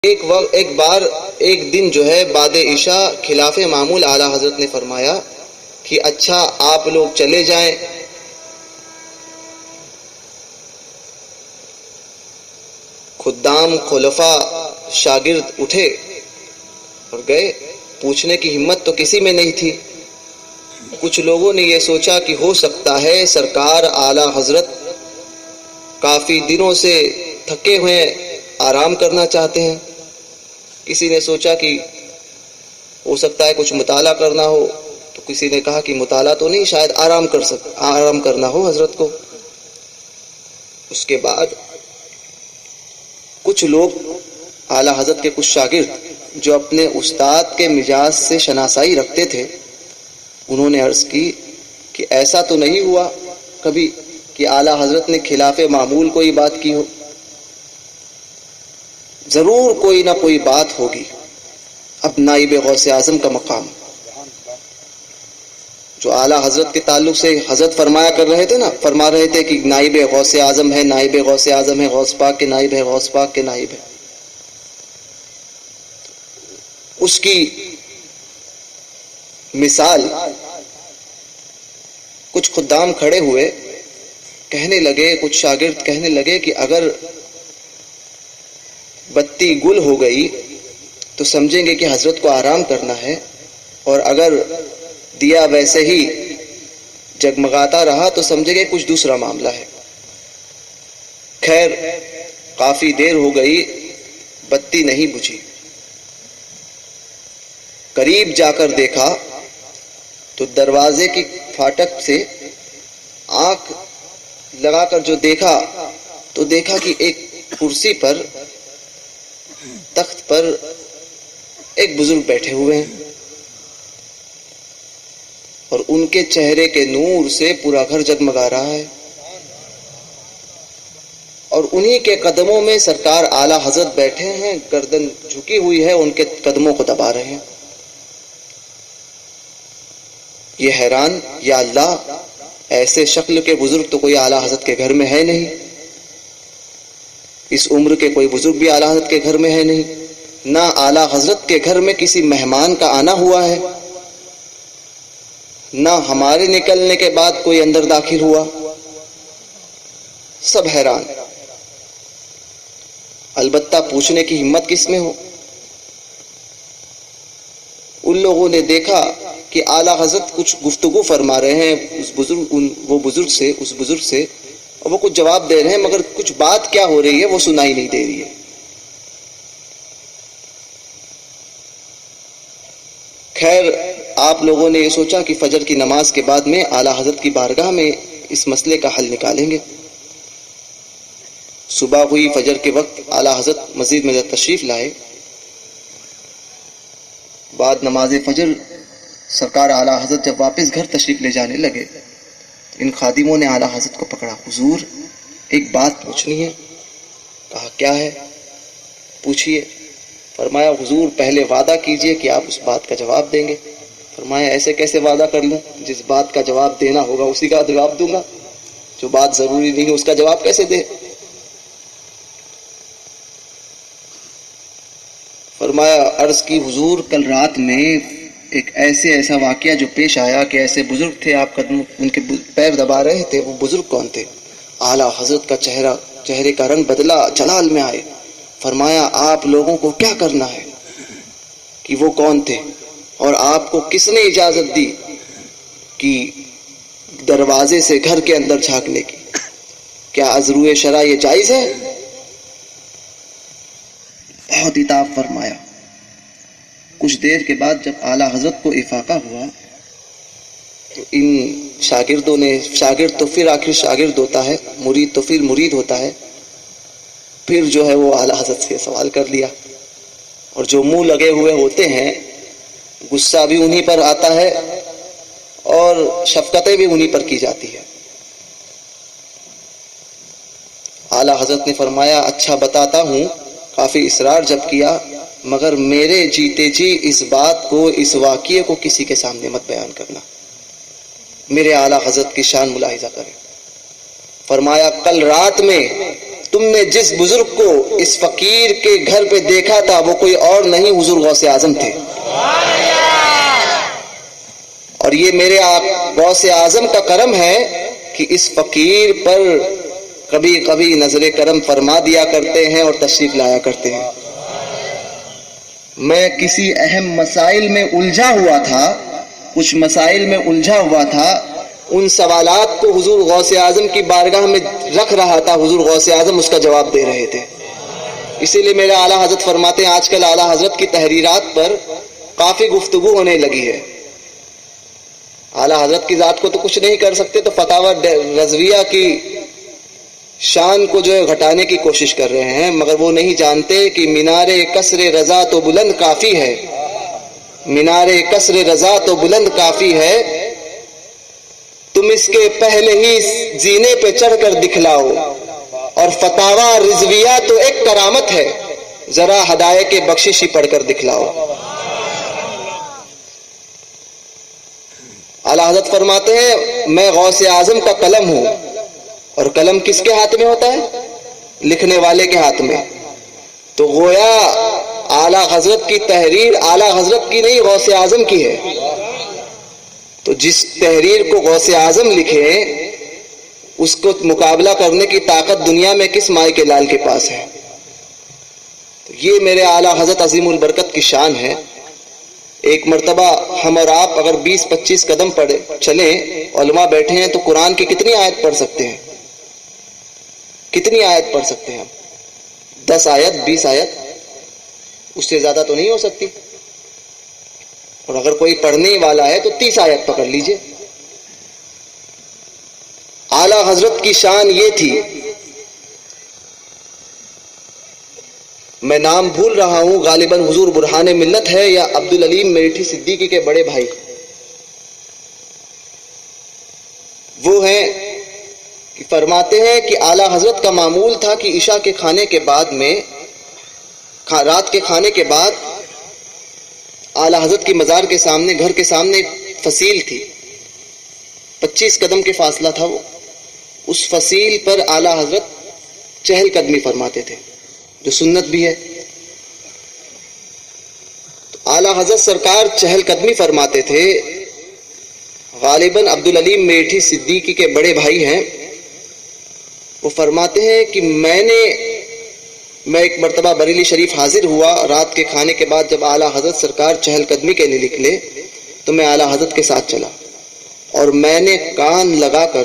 ایک بار ایک دن جو ہے بعد عشاء خلاف معمول اعلیٰ حضرت نے فرمایا کہ اچھا آپ لوگ چلے جائیں. خدام خلفاء شاگرد اٹھے اور گئے. پوچھنے کی ہمت تو کسی میں نہیں تھی. کچھ لوگوں نے یہ سوچا کہ ہو سکتا ہے سرکار اعلیٰ حضرت کافی دنوں سے تھکے ہوئے آرام کرنا چاہتے ہیں. کسی نے سوچا کہ ہو سکتا ہے کچھ مطالعہ کرنا ہو، تو کسی نے کہا کہ مطالعہ تو نہیں، شاید آرام کرنا ہو حضرت کو. اس کے بعد کچھ لوگ اعلیٰ حضرت کے کچھ شاگرد جو اپنے استاد کے مزاج سے شناسائی رکھتے تھے، انہوں نے عرض کی کہ ایسا تو نہیں ہوا کبھی کہ اعلیٰ حضرت نے خلاف معمول کوئی بات کی ہو. ضرور کوئی نہ کوئی بات ہوگی. اب نائب غوث اعظم کا مقام جو اعلیٰ حضرت کے تعلق سے حضرت فرما رہے تھے کہ نائب غوث اعظم ہے، نائب غوث اعظم ہے، غوث پاک کے نائب ہے، غوث پاک کے نائب ہے. اس کی مثال کچھ خدام کھڑے ہوئے کہنے لگے، کچھ شاگرد کہنے لگے کہ اگر بتی گل ہو گئی تو سمجھیں گے کہ حضرت کو آرام کرنا ہے، اور اگر دیا ویسے ہی جگمگاتا رہا تو سمجھیں گے کچھ دوسرا معاملہ ہے. خیر کافی دیر ہو گئی، بتی نہیں بجھی. قریب جا کر دیکھا تو دروازے کی پھاٹک سے آنکھ لگا کر جو دیکھا تو دیکھا کہ ایک کرسی پر، تخت پر ایک بزرگ بیٹھے ہوئے ہیں، اور ان کے چہرے کے نور سے پورا گھر جگمگا رہا ہے، اور انہی کے قدموں میں سرکار اعلیٰ حضرت بیٹھے ہیں، گردن جھکی ہوئی ہے، ان کے قدموں کو دبا رہے ہیں. یہ حیران، یا اللہ ایسے شکل کے بزرگ تو کوئی اعلیٰ حضرت کے گھر میں ہے نہیں. اس عمر کے کوئی بزرگ بھی اعلیٰ حضرت کے گھر میں ہے نہیں. نہ اعلیٰ حضرت کے گھر میں کسی مہمان کا آنا ہوا ہے، نہ ہمارے نکلنے کے بعد کوئی اندر داخل ہوا. سب حیران. البتہ پوچھنے کی ہمت کس میں ہو. ان لوگوں نے دیکھا کہ اعلیٰ حضرت کچھ گفتگو فرما رہے ہیں وہ بزرگ سے، اور وہ کچھ جواب دے رہے ہیں، مگر کچھ بات کیا ہو رہی ہے وہ سنائی نہیں دے رہی ہے. خیر آپ لوگوں نے یہ سوچا کہ فجر کی نماز کے بعد میں اعلیٰ حضرت کی بارگاہ میں اس مسئلے کا حل نکالیں گے. صبح ہوئی، فجر کے وقت اعلیٰ حضرت مسجد میں تشریف لائے. بعد نماز فجر سرکار اعلیٰ حضرت جب واپس گھر تشریف لے جانے لگے، ان خادموں نے اعلیٰ حضرت کو پکڑا. حضور ایک بات پوچھنی ہے. کہا کیا ہے؟ پوچھئے. فرمایا حضور پہلے وعدہ کیجئے کہ آپ اس بات کا جواب دیں گے. فرمایا ایسے کیسے وعدہ کر لوں؟ جس بات کا جواب دینا ہوگا اسی کا جواب دوں گا، جو بات ضروری نہیں ہے اس کا جواب کیسے دے؟ فرمایا عرض کی حضور کل رات میں ایک ایسا واقعہ جو پیش آیا کہ ایسے بزرگ تھے، آپ قدم ان کے پیر دبا رہے تھے. وہ بزرگ کون تھے؟ اعلیٰ حضرت کا چہرے کا رنگ بدلا، جلال میں آئے. فرمایا آپ لوگوں کو کیا کرنا ہے کہ وہ کون تھے، اور آپ کو کس نے اجازت دی کہ دروازے سے گھر کے اندر جھانکنے کی؟ کیا از روئے شرع یہ جائز ہے؟ بہت عتاب فرمایا. کچھ دیر کے بعد جب اعلیٰ حضرت کو افاقہ ہوا تو ان شاگردوں نے، شاگرد تو پھر آخر شاگرد ہوتا ہے، مرید تو پھر مرید ہوتا ہے، پھر جو ہے وہ اعلیٰ حضرت سے سوال کر لیا. اور جو منہ لگے ہوئے ہوتے ہیں غصہ بھی انہی پر آتا ہے اور شفقتیں بھی انہی پر کی جاتی ہے. اعلیٰ حضرت نے فرمایا اچھا بتاتا ہوں. کافی اصرار جب کیا، مگر میرے جیتے جی اس بات کو، اس واقعے کو کسی کے سامنے مت بیان کرنا. میرے اعلیٰ حضرت کی شان ملاحظہ کریں. فرمایا کل رات میں تم تم نے جس بزرگ کو اس فقیر کے گھر پہ دیکھا تھا وہ کوئی اور نہیں حضور غوث اعظم تھے. اور یہ میرے غوث اعظم کا کرم ہے کہ اس فقیر پر کبھی کبھی نظر کرم فرما دیا کرتے ہیں اور تشریف لایا کرتے ہیں. میں کسی اہم مسائل میں الجھا ہوا تھا، کچھ مسائل میں الجھا ہوا تھا، ان سوالات کو حضور غوث اعظم کی بارگاہ میں رکھ رہا تھا، حضور غوث اعظم اس کا جواب دے رہے تھے. اسی لیے میرے اعلیٰ حضرت فرماتے ہیں آج کل اعلیٰ حضرت کی تحریرات پر کافی گفتگو ہونے لگی ہے. اعلیٰ حضرت کی ذات کو تو کچھ نہیں کر سکتے، تو فتاوی رضویہ کی شان کو جو ہے گھٹانے کی کوشش کر رہے ہیں، مگر وہ نہیں جانتے کہ مینار کسر رضا تو بلند کافی ہے، مینار کسر رضا تو بلند کافی ہے، تم اس کے پہلے ہی زینے پہ چڑھ کر دکھلاؤ، اور فتاوی رضویہ تو ایک کرامت ہے، ذرا ہدایت بخششی پڑھ کر دکھلاؤ. اعلیٰ حضرت فرماتے ہیں میں غوث اعظم کا قلم ہوں، اور قلم کس کے ہاتھ میں ہوتا ہے؟ لکھنے والے کے ہاتھ میں. تو گویا اعلیٰ حضرت کی تحریر اعلیٰ حضرت کی نہیں، غوث اعظم کی ہے. تو جس تحریر کو غوث اعظم لکھے اس کو مقابلہ کرنے کی طاقت دنیا میں کس مائی کے لال کے پاس ہے؟ تو یہ میرے اعلیٰ حضرت عظیم البرکت کی شان ہے. ایک مرتبہ ہم اور آپ اگر 20-25 قدم پڑے چلیں، علماء بیٹھے ہیں، تو قرآن کی کتنی آیت پڑھ سکتے ہیں؟ کتنی آیت پڑھ سکتے ہیں ہم؟ 10 آیت 20 آیت، اس سے زیادہ تو نہیں ہو سکتی. اور اگر کوئی پڑھنے والا ہے تو 30 آیت پکڑ لیجئے. اعلیٰ حضرت کی شان یہ تھی، میں نام بھول رہا ہوں، غالباً حضور برہان ملت ہے یا عبدالعلیم میٹھی صدیقی کے بڑے بھائی، وہ ہیں کہ فرماتے ہیں کہ اعلیٰ حضرت کا معمول تھا کہ عشاء کے کھانے کے بعد میں رات کے کھانے کے بعد اعلیٰ حضرت کی مزار کے سامنے، گھر کے سامنے فصیل تھی، 25 قدم کے فاصلہ تھا، وہ اس فصیل پر اعلیٰ حضرت چہل قدمی فرماتے تھے، جو سنت بھی ہے. تو اعلیٰ حضرت سرکار چہل قدمی فرماتے تھے. غالباً عبدالعلیم میٹھی صدیقی کے بڑے بھائی ہیں، وہ فرماتے ہیں کہ میں ایک مرتبہ بریلی شریف حاضر ہوا، رات کے کھانے کے بعد جب اعلیٰ حضرت سرکار چہل قدمی کے لیے نکلے تو میں اعلیٰ حضرت کے ساتھ چلا، اور میں نے کان لگا کر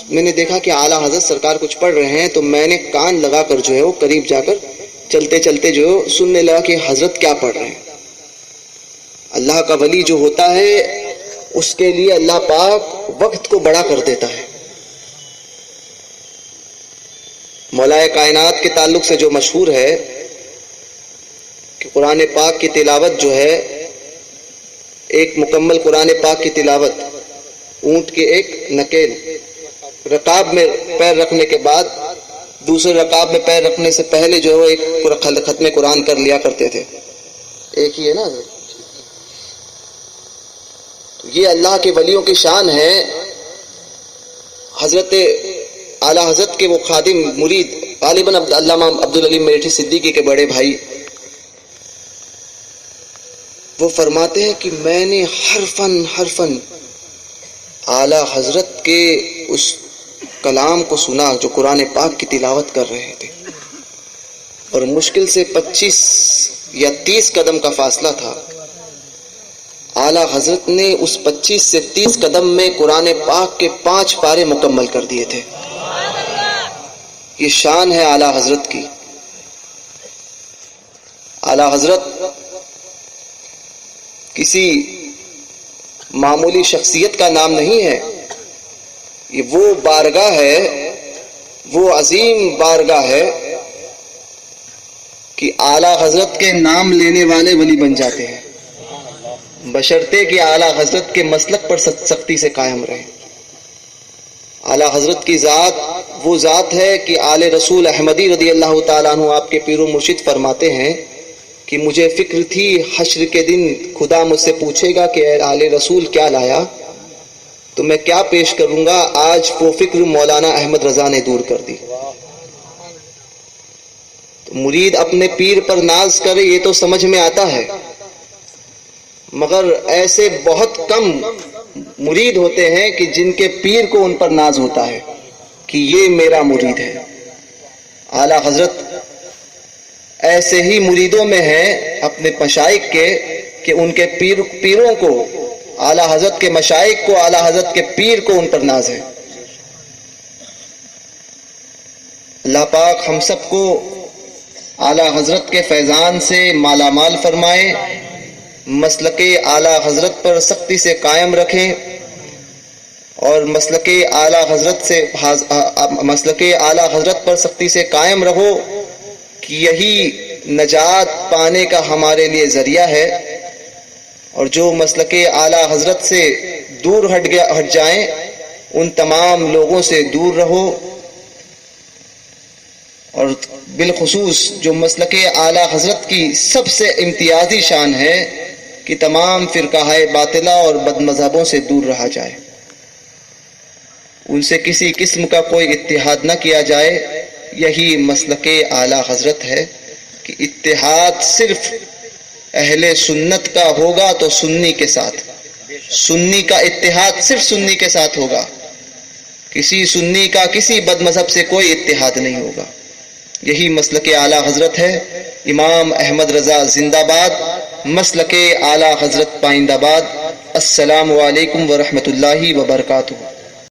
میں نے دیکھا کہ اعلیٰ حضرت سرکار کچھ پڑھ رہے ہیں، تو میں نے کان لگا کر جو ہے وہ قریب جا کر چلتے چلتے جو سننے لگا کہ حضرت کیا پڑھ رہے ہیں. اللہ کا ولی جو ہوتا ہے اس کے لیے اللہ پاک وقت کو بڑا کر دیتا ہے. مولائے کائنات کے تعلق سے جو مشہور ہے کہ قرآن پاک کی تلاوت جو ہے، ایک مکمل قرآن پاک کی تلاوت اونٹ کے ایک نکیل رکاب میں پیر رکھنے کے بعد دوسرے رکاب میں پیر رکھنے سے پہلے جو ہے ایک ختم قرآن کر لیا کرتے تھے. ایک ہی ہے نا. یہ اللہ کے ولیوں کی شان ہے. حضرت اعلیٰ حضرت کے وہ خادم مرید غالباً علامہ عبدالعلیم میٹھی صدیقی کے بڑے بھائی، وہ فرماتے ہیں کہ میں نے حرفاً اعلیٰ حضرت کے اس کلام کو سنا جو قرآن پاک کی تلاوت کر رہے تھے، اور مشکل سے 25 یا 30 قدم کا فاصلہ تھا. اعلیٰ حضرت نے اس 25 سے 30 قدم میں قرآن پاک کے 5 پارے مکمل کر دیے تھے. یہ شان ہے اعلیٰ حضرت کی. اعلیٰ حضرت کسی معمولی شخصیت کا نام نہیں ہے، یہ وہ بارگاہ ہے، وہ عظیم بارگاہ ہے کہ اعلیٰ حضرت کے نام لینے والے ولی بن جاتے ہیں، بشرطے کہ اعلیٰ حضرت کے مسلک پر سختی سے قائم رہیں. اعلیٰ حضرت کی ذات وہ ذات ہے کہ آل رسول احمدی رضی اللہ تعالیٰ عنہ آپ کے پیر و مرشد فرماتے ہیں کہ مجھے فکر تھی حشر کے دن خدا مجھ سے پوچھے گا کہ اے آل رسول کیا لایا، تو میں کیا پیش کروں گا. آج وہ فکر مولانا احمد رضا نے دور کر دی. مرید اپنے پیر پر ناز کرے یہ تو سمجھ میں آتا ہے، مگر ایسے بہت کم مرید ہوتے ہیں کہ جن کے پیر کو ان پر ناز ہوتا ہے کہ یہ میرا مرید ہے۔ اعلیٰ حضرت ایسے ہی مریدوں میں ہیں اپنے مشائخ کے کہ ان کے پیروں کو، اعلیٰ حضرت کے مشائخ کو، اعلیٰ حضرت کے پیر کو ان پر ناز ہے۔ اللہ پاک ہم سب کو اعلیٰ حضرت کے فیضان سے مالا مال فرمائے، مسلک اعلیٰ حضرت پر سختی سے قائم رکھیں، اور مسلک اعلیٰ حضرت پر سختی سے قائم رہو کہ یہی نجات پانے کا ہمارے لیے ذریعہ ہے۔ اور جو مسلک اعلیٰ حضرت سے دور ہٹ جائیں ان تمام لوگوں سے دور رہو، اور بالخصوص جو مسلک اعلیٰ حضرت کی سب سے امتیازی شان ہے کہ تمام فرقہ باطلہ اور بد مذہبوں سے دور رہا جائے، ان سے کسی قسم کا کوئی اتحاد نہ کیا جائے۔ یہی مسلک اعلیٰ حضرت ہے کہ اتحاد صرف اہل سنت کا ہوگا تو سنی کے ساتھ، سنی کا اتحاد صرف سنی کے ساتھ ہوگا، کسی سنی کا کسی بد مذہب سے کوئی اتحاد نہیں ہوگا۔ یہی مسلک اعلیٰ حضرت ہے۔ امام احمد رضا زندہ باد، مسلک اعلیٰ حضرت پائند آباد۔ السلام علیکم ورحمۃ اللہ وبرکاتہ۔